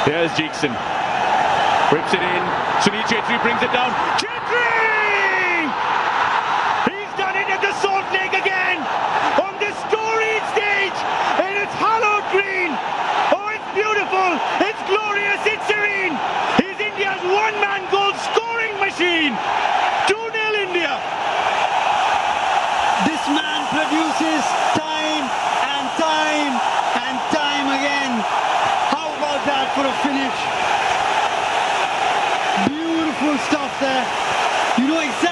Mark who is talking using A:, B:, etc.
A: Here's Jackson. Whips it in. Sunil Chhetri brings it down. Chhetri! He's done it at the Salt Lake again. On this storied stage. And it's hallowed green. Oh, it's beautiful. It's glorious. It's serene. He's India's one-man goal scoring machine. 2-0 India.
B: This man produces time and time and time again. How about that for a finish? Beautiful stuff there. You know exactly